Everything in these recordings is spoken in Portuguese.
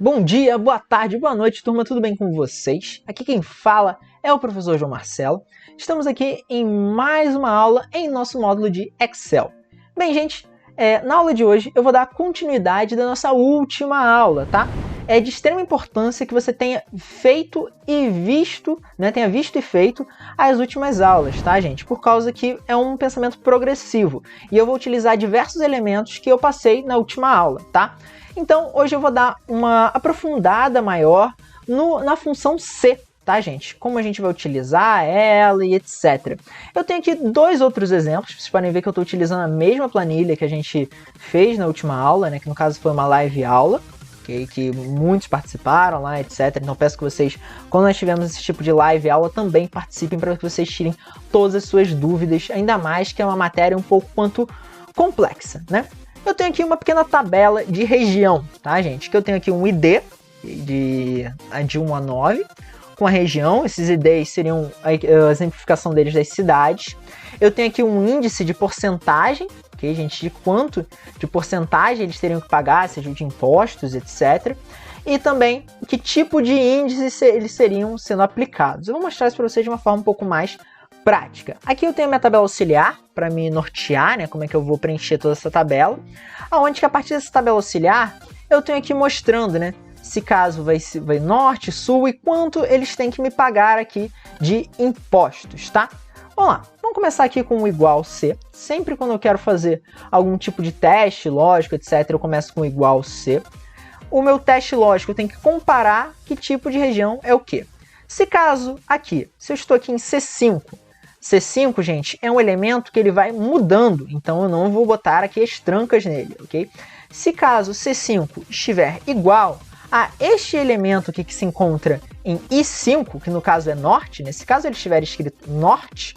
Bom dia, boa tarde, boa noite, turma, tudo bem com vocês? Aqui quem fala é o professor João Marcelo. Estamos aqui em mais uma aula em nosso módulo de Excel. Bem, gente, na aula de hoje eu vou dar continuidade da nossa última aula, tá? É de extrema importância que você tenha feito e visto, tenha visto e feito as últimas aulas, tá, gente? Por causa que é um pensamento progressivo e eu vou utilizar diversos elementos que eu passei na última aula, tá? Então, hoje eu vou dar uma aprofundada maior na função C, tá, gente? Como a gente vai utilizar ela e etc. Eu tenho aqui dois outros exemplos. Vocês podem ver que eu estou utilizando a mesma planilha que a gente fez na última aula, né? Que no caso foi uma live aula, okay? Que muitos participaram lá, etc. Então, peço que vocês, quando nós tivermos esse tipo de live aula, também participem para que vocês tirem todas as suas dúvidas, ainda mais que é uma matéria um pouco quanto complexa, né? Eu tenho aqui uma pequena tabela de região, tá, gente? Que eu tenho aqui um ID de 1 a 9, com a região. Esses IDs seriam a exemplificação deles das cidades. Eu tenho aqui um índice de porcentagem, ok, gente? De quanto de porcentagem eles teriam que pagar, seja de impostos, etc. E também que tipo de índice eles seriam sendo aplicados. Eu vou mostrar isso para vocês de uma forma um pouco mais prática. Aqui eu tenho a minha tabela auxiliar para me nortear, né, como é que eu vou preencher toda essa tabela, aonde que a partir dessa tabela auxiliar eu tenho aqui mostrando, né, se caso vai norte, sul e quanto eles têm que me pagar aqui de impostos, tá? Vamos lá, vamos começar aqui com o igual C. Sempre quando eu quero fazer algum tipo de teste lógico, etc, eu começo com o igual C. O meu teste lógico eu tenho que comparar que tipo de região é o quê? Se caso aqui, se eu estou aqui em C5, C5, gente, é um elemento que ele vai mudando, então eu não vou botar aqui as trancas nele, ok? Se caso C5 estiver igual a este elemento aqui que se encontra em I5, que no caso é norte, nesse caso ele estiver escrito norte,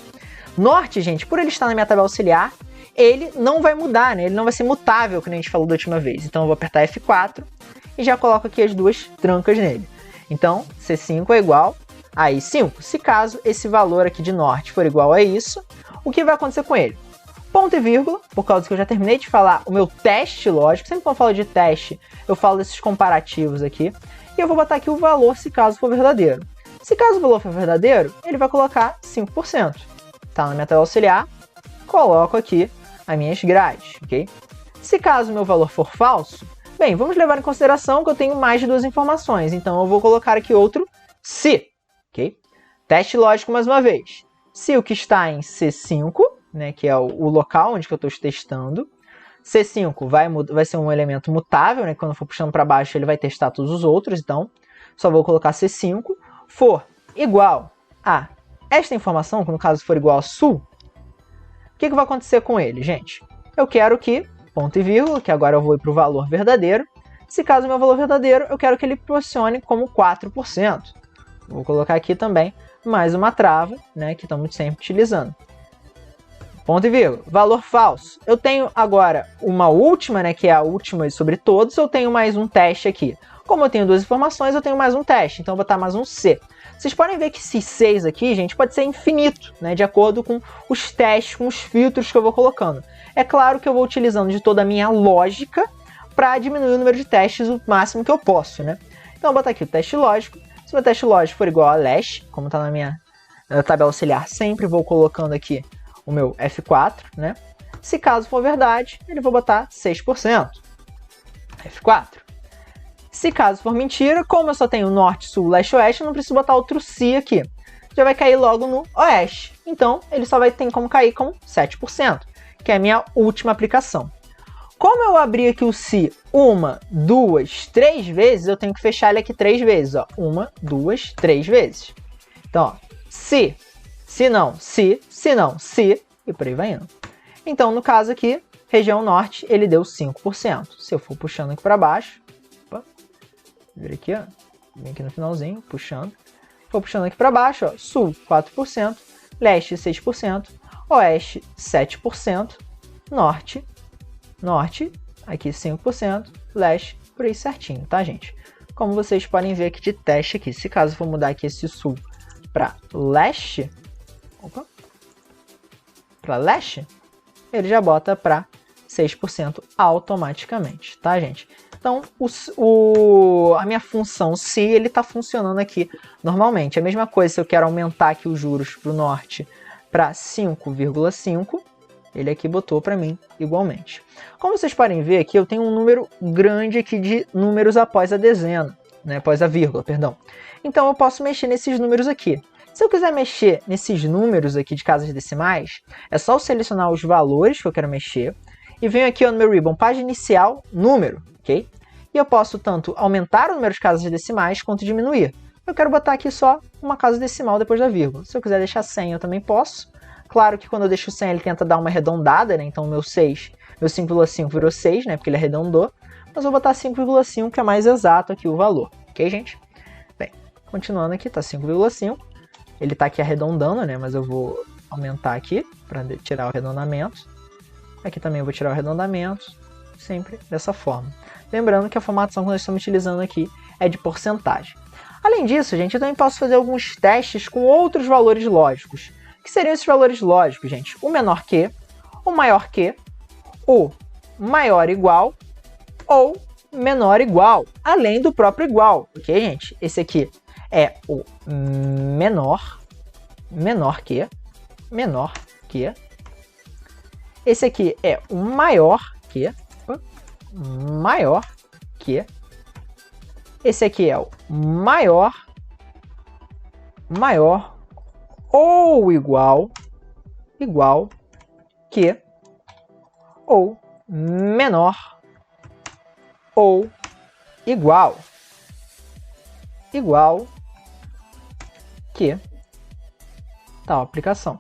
norte, gente, por ele estar na minha tabela auxiliar, ele não vai mudar, né? Ele não vai ser mutável, como a gente falou da última vez. Então eu vou apertar F4 e já coloco aqui as duas trancas nele. Então, C5 é igual a I5. Se caso esse valor aqui de norte for igual a isso, o que vai acontecer com ele? Ponto e vírgula, por causa que eu já terminei de falar o meu teste lógico. Sempre quando eu falo de teste, eu falo desses comparativos aqui. E eu vou botar aqui o valor se caso for verdadeiro. Se caso o valor for verdadeiro, ele vai colocar 5%. Tá na minha tabela auxiliar, coloco aqui as minhas grades, ok? Se caso o meu valor for falso, bem, vamos levar em consideração que eu tenho mais de duas informações, então eu vou colocar aqui outro se, ok? Teste lógico mais uma vez. Se o que está em C5, né, que é o local onde que eu estou testando, C5 vai ser um elemento mutável, né, quando eu for puxando para baixo ele vai testar todos os outros, então só vou colocar C5, for igual a esta informação, que no caso for igual a sul, o que vai acontecer com ele, gente? Eu quero que ponto e vírgula, que agora eu vou ir para o valor verdadeiro. Se caso o meu valor verdadeiro, eu quero que ele posicione como 4%. Vou colocar aqui também mais uma trava, né, que estamos sempre utilizando. Ponto e vírgula. Valor falso. Eu tenho agora uma última, né, que é a última sobre todos, eu tenho mais um teste aqui. Como eu tenho duas informações, eu tenho mais um teste, então eu vou botar mais um C. Vocês podem ver que esse 6 aqui, gente, pode ser infinito, né, de acordo com os testes, com os filtros que eu vou colocando. É claro que eu vou utilizando de toda a minha lógica para diminuir o número de testes o máximo que eu posso, né? Então eu vou botar aqui o teste lógico. Se o meu teste lógico for igual a leste, como está na minha tabela auxiliar, sempre vou colocando aqui o meu F4, né? Se caso for verdade, ele vou botar 6%. F4. Se caso for mentira, como eu só tenho norte, sul, leste, oeste, eu não preciso botar outro se aqui. Já vai cair logo no oeste. Então, ele só vai ter como cair com 7%, que é a minha última aplicação. Como eu abri aqui o se 1, 2, 3 vezes, eu tenho que fechar ele aqui 3 vezes. Ó. 1, 2, 3 vezes. Então, ó, se não, se não, se, e por aí vai indo. Então, no caso aqui, região norte, ele deu 5%. Se eu for puxando aqui para baixo, vira aqui, ó, vem aqui no finalzinho, puxando. Vou puxando aqui para baixo, ó, sul 4%, leste 6%, oeste 7%, norte, aqui 5%, leste, por aí certinho, tá, gente? Como vocês podem ver aqui de teste aqui, se caso for mudar aqui esse sul para leste, ele já bota para 6% automaticamente, tá, gente? Então, a minha função se ele está funcionando aqui normalmente. A mesma coisa se eu quero aumentar aqui os juros para o norte para 5,5, ele aqui botou para mim igualmente. Como vocês podem ver aqui, eu tenho um número grande aqui de números após a dezena, né, após a vírgula, perdão. Então eu posso mexer nesses números aqui. Se eu quiser mexer nesses números aqui de casas decimais, é só eu selecionar os valores que eu quero mexer e venho aqui ó, no meu ribbon, página inicial, número, ok? E eu posso tanto aumentar o número de casas decimais quanto diminuir. Eu quero botar aqui só uma casa decimal depois da vírgula. Se eu quiser deixar 100, eu também posso. Claro que quando eu deixo 100, ele tenta dar uma arredondada, né? Então meu 5,5 virou 6, né? Porque ele arredondou. Mas eu vou botar 5,5, que é mais exato aqui o valor. Ok, gente? Bem, continuando aqui, tá 5,5. Ele tá aqui arredondando, né? Mas eu vou aumentar aqui para tirar o arredondamento. Aqui também eu vou tirar o arredondamento. Sempre dessa forma. Lembrando que a formatação que nós estamos utilizando aqui é de porcentagem. Além disso, gente, eu também posso fazer alguns testes com outros valores lógicos. O que seriam esses valores lógicos, gente? O menor que, o maior que, o maior igual ou menor igual, além do próprio igual, ok, gente? Esse aqui é o menor que. Esse aqui é o maior que. Esse aqui é o maior ou igual que, ou menor ou igual que tal aplicação.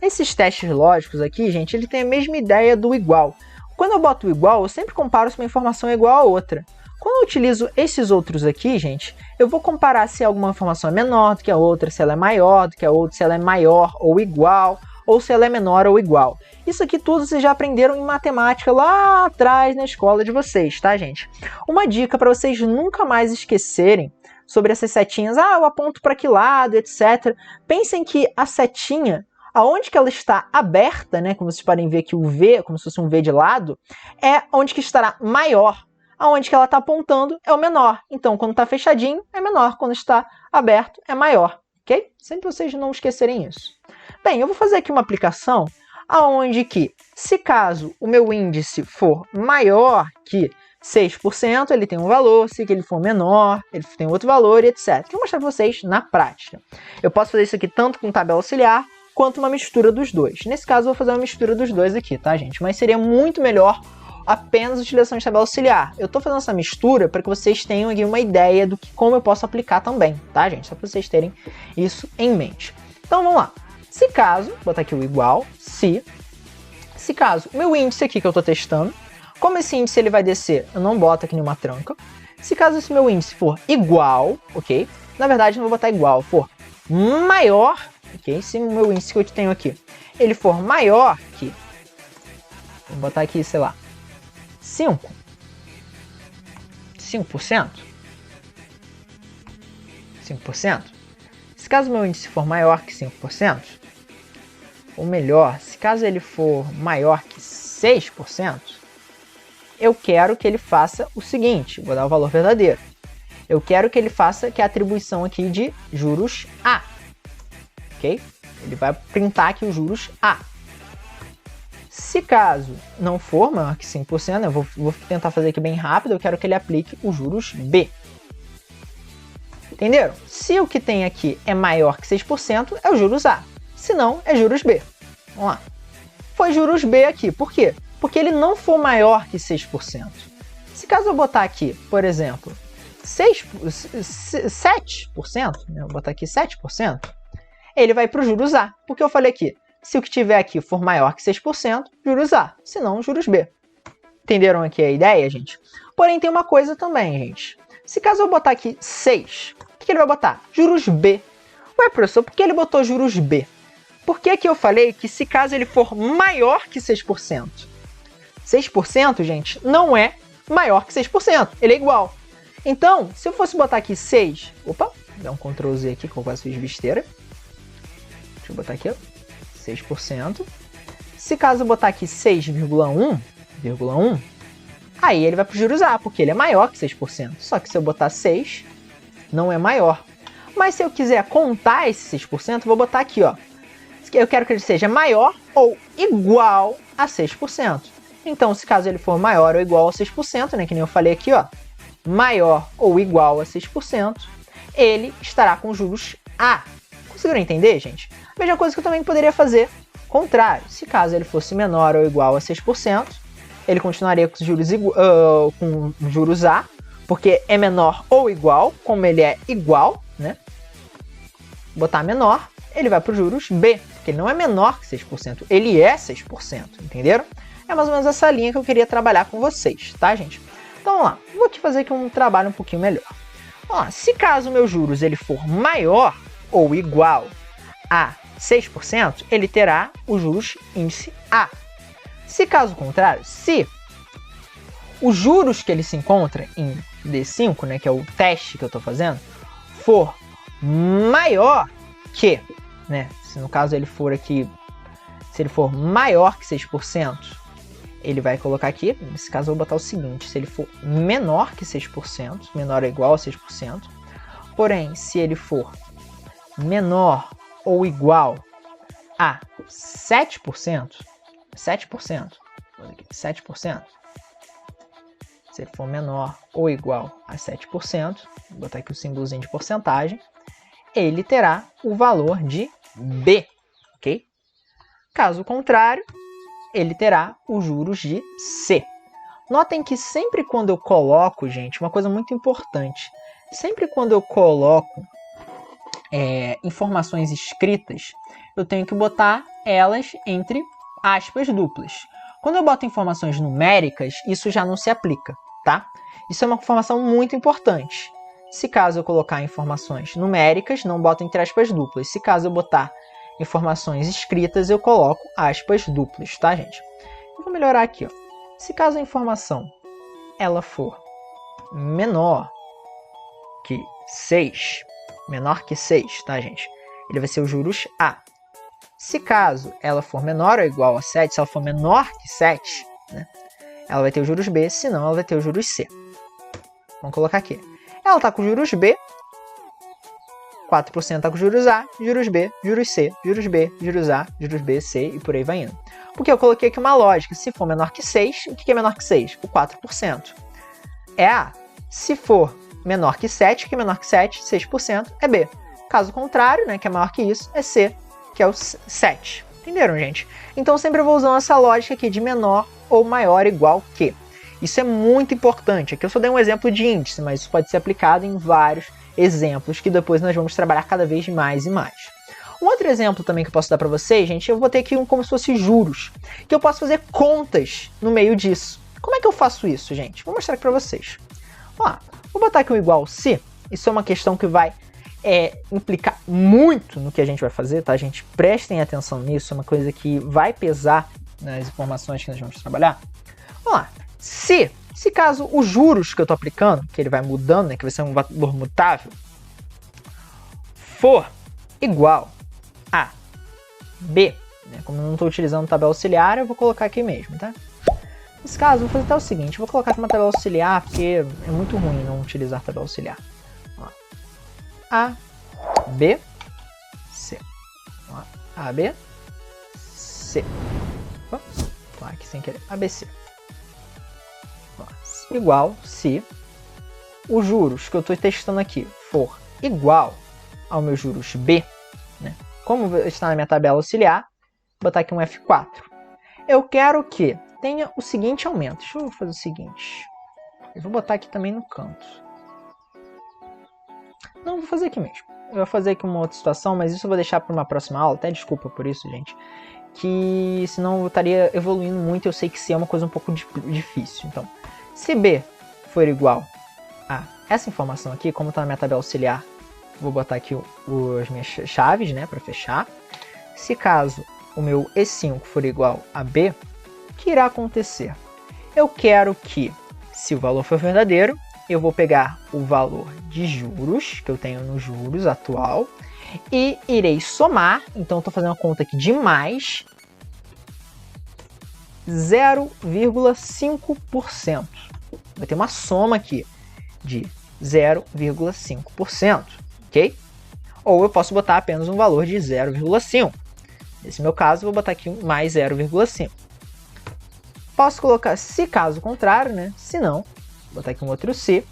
Esses testes lógicos aqui, gente, ele tem a mesma ideia do igual. Quando eu boto o igual, eu sempre comparo se uma informação é igual a outra. Quando eu utilizo esses outros aqui, gente, eu vou comparar se alguma informação é menor do que a outra, se ela é maior do que a outra, se ela é maior ou igual, ou se ela é menor ou igual. Isso aqui tudo vocês já aprenderam em matemática lá atrás na escola de vocês, tá, gente? Uma dica para vocês nunca mais esquecerem sobre essas setinhas, eu aponto para que lado, etc. Pensem que a setinha, aonde que ela está aberta, né, como vocês podem ver aqui o V, como se fosse um V de lado, é onde que estará maior. Aonde que ela está apontando é o menor. Então, quando está fechadinho, é menor. Quando está aberto, é maior. Ok? Sempre vocês não esquecerem isso. Bem, eu vou fazer aqui uma aplicação aonde que, se caso o meu índice for maior que 6%, ele tem um valor, se ele for menor, ele tem outro valor, e etc. Vou mostrar para vocês na prática. Eu posso fazer isso aqui tanto com tabela auxiliar, quanto uma mistura dos dois. Nesse caso, eu vou fazer uma mistura dos dois aqui, tá, gente? Mas seria muito melhor apenas a utilização de tabela auxiliar. Eu estou fazendo essa mistura para que vocês tenham aqui uma ideia do que como eu posso aplicar também, tá, gente? Só para vocês terem isso em mente. Então, vamos lá. Se caso, vou botar aqui o igual, se caso o meu índice aqui que eu estou testando, como esse índice ele vai descer, eu não boto aqui nenhuma tranca. Se caso esse meu índice for igual, ok? Na verdade, não vou botar igual, for maior, ok? Se o meu índice que eu tenho aqui, ele for maior que, vou botar aqui, sei lá, 5%. Se caso o meu índice for maior que 5%, ou melhor, se caso ele for maior que 6%, eu quero que ele faça o seguinte, vou dar o valor verdadeiro. Eu quero que ele faça que a atribuição aqui de juros A. Ok? Ele vai printar aqui os juros A. Se caso não for maior que 5%, eu vou tentar fazer aqui bem rápido, eu quero que ele aplique os juros B. Entenderam? Se o que tem aqui é maior que 6%, é os juros A. Se não, é juros B. Vamos lá. Foi juros B aqui. Por quê? Porque ele não for maior que 6%. Se caso eu botar aqui, por exemplo, 7%, né? Vou botar aqui 7%, ele vai para os juros A. Porque eu falei aqui, se o que tiver aqui for maior que 6%, juros A. Se não, juros B. Entenderam aqui a ideia, gente? Porém, tem uma coisa também, gente. Se caso eu botar aqui 6, o que ele vai botar? Juros B. Ué, professor, por que ele botou juros B? Porque aqui eu falei que se caso ele for maior que 6%, 6%, gente, não é maior que 6%, ele é igual. Então, se eu fosse botar aqui 6, opa, dá um Ctrl Z aqui que eu quase fiz besteira. Deixa eu botar aqui, ó, 6%. Se caso eu botar aqui 6,1, Aí ele vai para os juros A, porque ele é maior que 6%. Só que se eu botar 6, não é maior. Mas se eu quiser contar esse 6%, eu vou botar aqui, ó. Eu quero que ele seja maior ou igual a 6%. Então, se caso ele for maior ou igual a 6%, né, que nem eu falei aqui, ó, maior ou igual a 6%, ele estará com juros A. Conseguiram entender, gente? A mesma coisa que eu também poderia fazer contrário. Se caso ele fosse menor ou igual a 6%, ele continuaria com juros A, porque é menor ou igual, como ele é igual, né? Botar menor, ele vai para os juros B, porque ele não é menor que 6%, ele é 6%, entenderam? É mais ou menos essa linha que eu queria trabalhar com vocês, tá, gente? Então, vamos lá. Vou aqui fazer aqui um trabalho um pouquinho melhor. Vamos lá. Se caso o meu juros ele for maior ou igual a 6%, ele terá os juros índice A. Se caso contrário, se os juros que ele se encontra em D5, né, que é o teste que eu estou fazendo, for maior que, né, se no caso ele for aqui, se ele for maior que 6%, ele vai colocar aqui, nesse caso eu vou botar o seguinte, se ele for menor que 6%, menor ou igual a 6%, porém, se ele for menor ou igual a 7%, 7%, se ele for menor ou igual a 7%, vou botar aqui o símbolozinho de porcentagem, ele terá o valor de B, ok? Caso contrário, ele terá os juros de C. Notem que sempre quando eu coloco, gente, uma coisa muito importante, sempre quando eu coloco informações escritas, eu tenho que botar elas entre aspas duplas. Quando eu boto informações numéricas, isso já não se aplica, tá? Isso é uma informação muito importante. Se caso eu colocar informações numéricas, não boto entre aspas duplas. Se caso eu botar informações escritas, eu coloco aspas duplas, tá, gente? Eu vou melhorar aqui, ó. Se caso a informação ela for menor que 6, tá, gente? Ele vai ser os juros A. Se caso ela for menor ou igual a 7, se ela for menor que 7, né, ela vai ter os juros B, senão ela vai ter os juros C. Vamos colocar aqui. Ela está com juros B, 4% está com juros A, juros B, juros C, juros B, juros A, juros B, C e por aí vai indo. Porque eu coloquei aqui uma lógica. Se for menor que 6, o que é menor que 6? O 4%. É A. Se for menor que 7, o que é menor que 7? 6% é B. Caso contrário, né, que é maior que isso, é C, que é o 7. Entenderam, gente? Então sempre eu vou usando essa lógica aqui de menor ou maior igual que. Isso é muito importante. Aqui eu só dei um exemplo de índice, mas isso pode ser aplicado em vários exemplos que depois nós vamos trabalhar cada vez mais e mais. Um outro exemplo também que eu posso dar para vocês, gente, eu vou ter aqui como se fosse juros, que eu posso fazer contas no meio disso. Como é que eu faço isso, gente? Vou mostrar aqui para vocês. Vamos lá. Vou botar aqui um igual se. Isso é uma questão que vai implicar muito no que a gente vai fazer, tá, gente? Prestem atenção nisso, é uma coisa que vai pesar nas informações que nós vamos trabalhar. Vamos lá. Se caso os juros que eu estou aplicando, que ele vai mudando, né, que vai ser um valor mutável, for igual a B, né, como eu não estou utilizando tabela auxiliar, eu vou colocar aqui mesmo, tá? Nesse caso, eu vou fazer até o seguinte, eu vou colocar aqui uma tabela auxiliar, porque é muito ruim não utilizar tabela auxiliar. Ó. A, B, C. Ó. A, B, C. Opa, tô aqui sem querer. A, B, C. Igual se os juros que eu estou testando aqui for igual ao meu juros B, né? Como está na minha tabela auxiliar, vou botar aqui um F4. Eu quero que tenha o seguinte aumento. Deixa eu fazer o seguinte. Eu vou botar aqui também no canto. Não, vou fazer aqui mesmo. Eu vou fazer aqui uma outra situação, mas isso eu vou deixar para uma próxima aula. Até desculpa por isso, gente. Que senão eu estaria evoluindo muito. Eu sei que C é uma coisa um pouco difícil. Então, se B for igual a essa informação aqui, como está na minha tabela auxiliar, vou botar aqui as minhas chaves, né, para fechar. Se caso o meu E5 for igual a B, o que irá acontecer? Eu quero que, se o valor for verdadeiro, eu vou pegar o valor de juros, que eu tenho no juros atual, e irei somar, então estou fazendo uma conta aqui de mais 0,5%. vai ter uma soma aqui de 0,5%, ok? Ou eu posso botar apenas um valor de 0,5. Nesse meu caso, eu vou botar aqui mais 0,5. Posso colocar, se caso contrário, né? Se não, vou botar aqui um outro se.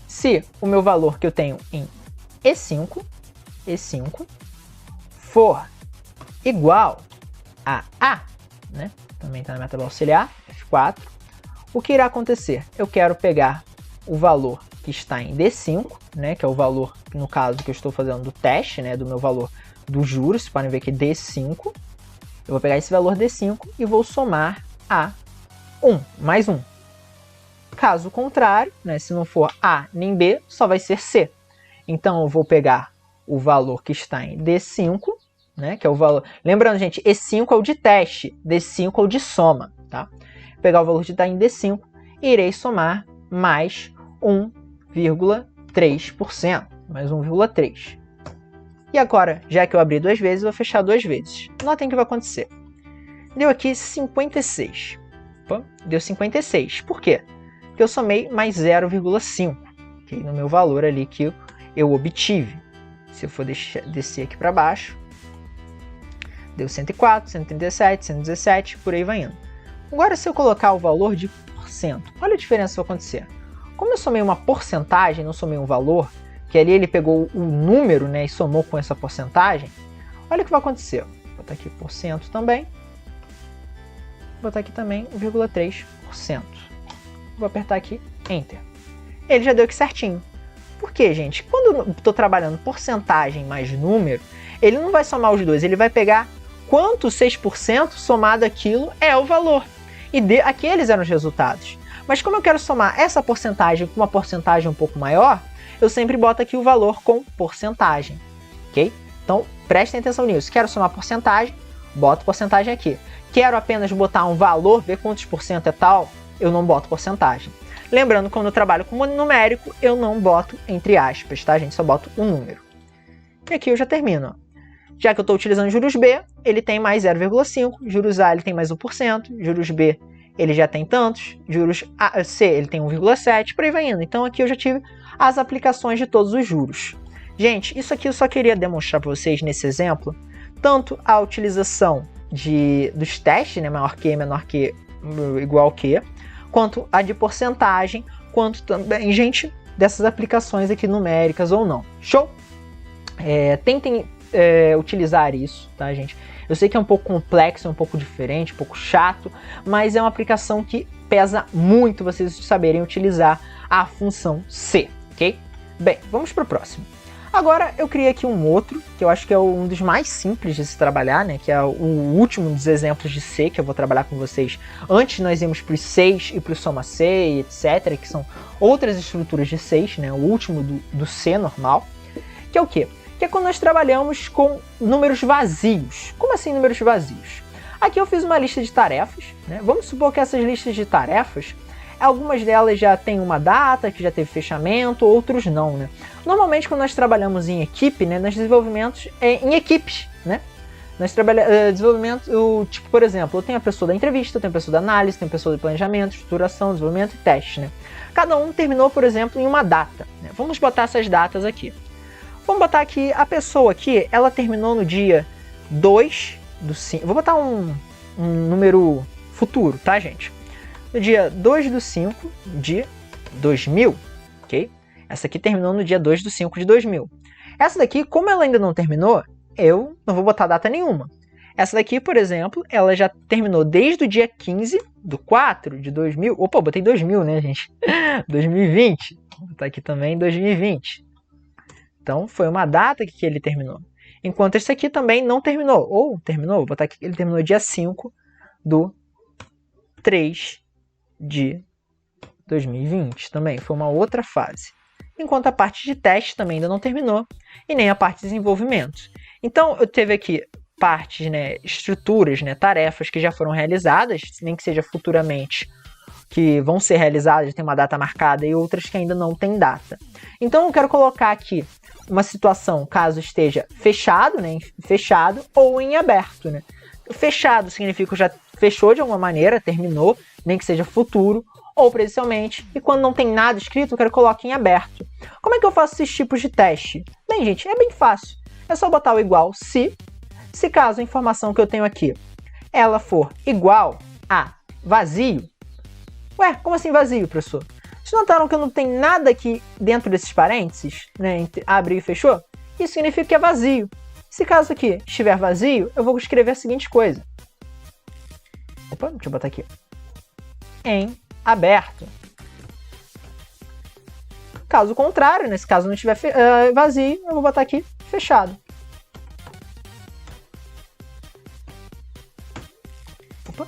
Se o meu valor que eu tenho em E5 for igual a A, né? Também está na minha tabela auxiliar, F4. O que irá acontecer? Eu quero pegar o valor que está em D5, né? Que é o valor, no caso, que eu estou fazendo do teste, né? Do meu valor dos juros. Vocês podem ver que D5. Eu vou pegar esse valor D5 e vou somar a 1, mais 1. Caso contrário, né, se não for A nem B, só vai ser C. Então, eu vou pegar o valor que está em D5, né, que é o valor... Lembrando, gente, E5 é o de teste, D5 é o de soma, tá? Vou pegar o valor que está em D5 e irei somar mais 1,3%, mais 1,3%. E agora, já que eu abri duas vezes, eu vou fechar duas vezes. Notem o que vai acontecer. Deu aqui 56. Opa, deu 56. Por quê? Porque eu somei mais 0,5, okay, no meu valor ali que eu obtive. Se eu for descer aqui para baixo, deu 104, 137, 117, por aí vai indo. Agora, se eu colocar o valor de porcento, olha a diferença que vai acontecer. Como eu somei uma porcentagem, não somei um valor, que ali ele pegou o número, né, e somou com essa porcentagem, olha o que vai acontecer. Vou botar aqui porcento também. Vou botar aqui também 1,3%. Vou apertar aqui Enter. Ele já deu aqui certinho. Por quê, gente? Quando eu estou trabalhando porcentagem mais número, ele não vai somar os dois, ele vai pegar quanto 6% somado aquilo é o valor. E aqueles eram os resultados. Mas como eu quero somar essa porcentagem com uma porcentagem um pouco maior, eu sempre boto aqui o valor com porcentagem, ok? Então, prestem atenção nisso. Quero somar porcentagem, boto porcentagem aqui. Quero apenas botar um valor, ver quantos por cento é tal, eu não boto porcentagem. Lembrando, quando eu trabalho com numérico, eu não boto entre aspas, tá, gente? Só boto um número. E aqui eu já termino. Já que eu estou utilizando juros B, ele tem mais 0,5, juros A ele tem mais 1%, juros B ele já tem tantos, juros C ele tem 1,7, por aí vai indo. Então aqui eu já tive as aplicações de todos os juros. Gente, isso aqui eu só queria demonstrar para vocês nesse exemplo, tanto a utilização dos testes, né, maior que, menor que, igual que, quanto a de porcentagem, quanto também, gente, dessas aplicações aqui numéricas ou não. Show? Tentem utilizar isso, tá, gente? Eu sei que é um pouco complexo, é um pouco diferente, um pouco chato, mas é uma aplicação que pesa muito vocês saberem utilizar a função C, ok? Bem, vamos para o próximo. Agora eu criei aqui um outro, que eu acho que é um dos mais simples de se trabalhar, né? Que é o último dos exemplos de C que eu vou trabalhar com vocês. Antes nós íamos para os 6 e para o soma C e etc, que são outras estruturas de 6, né? O último do C normal, que é o quê? Que é quando nós trabalhamos com números vazios. Como assim números vazios? Aqui eu fiz uma lista de tarefas, né? Vamos supor que essas listas de tarefas, algumas delas já têm uma data, que já teve fechamento, outros não, né? Normalmente quando nós trabalhamos em equipe, né, nos desenvolvimentos em equipes, né? Nós trabalhamos desenvolvimento, tipo, por exemplo, eu tenho a pessoa da entrevista, eu tenho a pessoa da análise, tenho a pessoa do planejamento, estruturação, desenvolvimento e teste, né? Cada um terminou, por exemplo, em uma data, né? Vamos botar essas datas aqui. Vamos botar aqui, a pessoa aqui, ela terminou no dia 2 do 5. Vou botar um número futuro, tá, gente? No dia 2 do 5 de 2000, ok? Essa aqui terminou no dia 2 do 5 de 2000. Essa daqui, como ela ainda não terminou, eu não vou botar data nenhuma. Essa daqui, por exemplo, ela já terminou desde o dia 15 do 4 de 2000. Opa, botei 2000, né, gente? 2020. Vou botar aqui também 2020. Então, foi uma data que ele terminou. Enquanto esse aqui também não terminou. Ou terminou, vou botar aqui, ele terminou dia 5 do 3 de 2020. Também foi uma outra fase. Enquanto a parte de teste também ainda não terminou. E nem a parte de desenvolvimento. Então, eu teve aqui partes, né, estruturas, né, tarefas que já foram realizadas, nem que seja futuramente, que vão ser realizadas, tem uma data marcada, e outras que ainda não tem data. Então, eu quero colocar aqui uma situação, caso esteja fechado, né, fechado, ou em aberto, né. Fechado significa que já fechou de alguma maneira, terminou, nem que seja futuro, ou presencialmente, e quando não tem nada escrito, eu quero que coloque em aberto. Como é que eu faço esses tipos de teste? Bem, gente, é bem fácil. É só botar o igual se caso a informação que eu tenho aqui, ela for igual a vazio. Ué, como assim vazio, professor? Vocês notaram que eu não tenho nada aqui dentro desses parênteses, né, entre abriu e fechou? Isso significa que é vazio. Se caso aqui estiver vazio, eu vou escrever a seguinte coisa. Opa, deixa eu botar aqui. Em aberto. Caso contrário, nesse caso não estiver vazio, eu vou botar aqui fechado. Opa.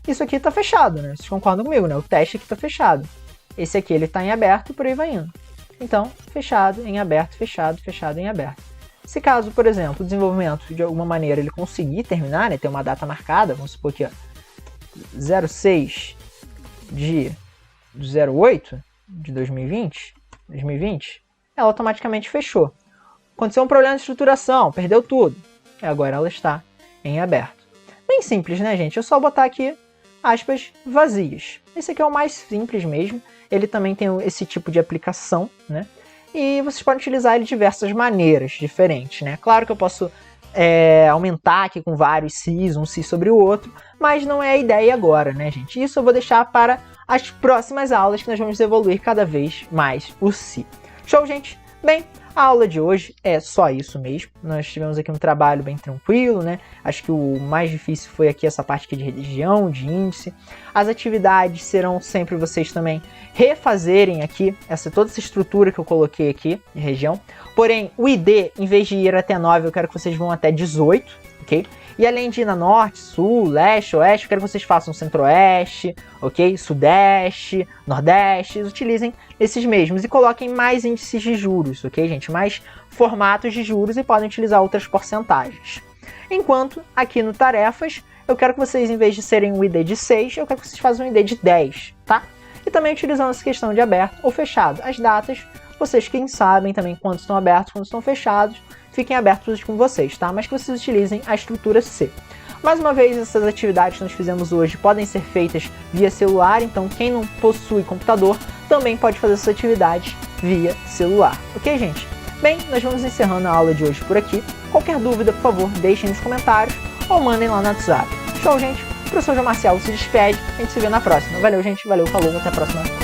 Isso aqui está fechado, né? Vocês concordam comigo, né? O teste aqui está fechado. Esse aqui ele está em aberto e por aí vai indo. Então, fechado, em aberto, fechado, fechado, em aberto. Se caso, por exemplo, o desenvolvimento de alguma maneira ele conseguir terminar, né, ter uma data marcada, vamos supor que 06 de 08 de 2020, ela automaticamente fechou. Aconteceu um problema de estruturação, perdeu tudo. E agora ela está em aberto. Bem simples, né, gente? É só botar aqui aspas vazias. Esse aqui é o mais simples mesmo. Ele também tem esse tipo de aplicação, né? E vocês podem utilizar ele de diversas maneiras diferentes, né? Claro que eu posso aumentar aqui com vários sis, um si sobre o outro, mas não é a ideia agora, né, gente? Isso eu vou deixar para as próximas aulas, que nós vamos evoluir cada vez mais o si. Show, gente? Bem, a aula de hoje é só isso mesmo. Nós tivemos aqui um trabalho bem tranquilo, né? Acho que o mais difícil foi aqui essa parte aqui de religião, de índice. As atividades serão sempre vocês também refazerem aqui toda essa estrutura que eu coloquei aqui de região. Porém, o ID, em vez de ir até 9, eu quero que vocês vão até 18, ok? E além de ir na norte, sul, leste, oeste, eu quero que vocês façam centro-oeste, ok? Sudeste, nordeste, utilizem esses mesmos e coloquem mais índices de juros, ok, gente? Mais formatos de juros e podem utilizar outras porcentagens. Enquanto aqui no tarefas, eu quero que vocês, em vez de serem um ID de 6, eu quero que vocês façam um ID de 10, tá? E também utilizando essa questão de aberto ou fechado. As datas, vocês quem sabem também quando estão abertos, quando estão fechados, fiquem abertos com vocês, tá? Mas que vocês utilizem a estrutura C. Mais uma vez, essas atividades que nós fizemos hoje podem ser feitas via celular, então quem não possui computador também pode fazer essas atividades via celular. Ok, gente? Bem, nós vamos encerrando a aula de hoje por aqui. Qualquer dúvida, por favor, deixem nos comentários ou mandem lá no WhatsApp. Show, gente? O professor João Marcelo se despede. A gente se vê na próxima. Valeu, gente. Valeu, falou. Até a próxima.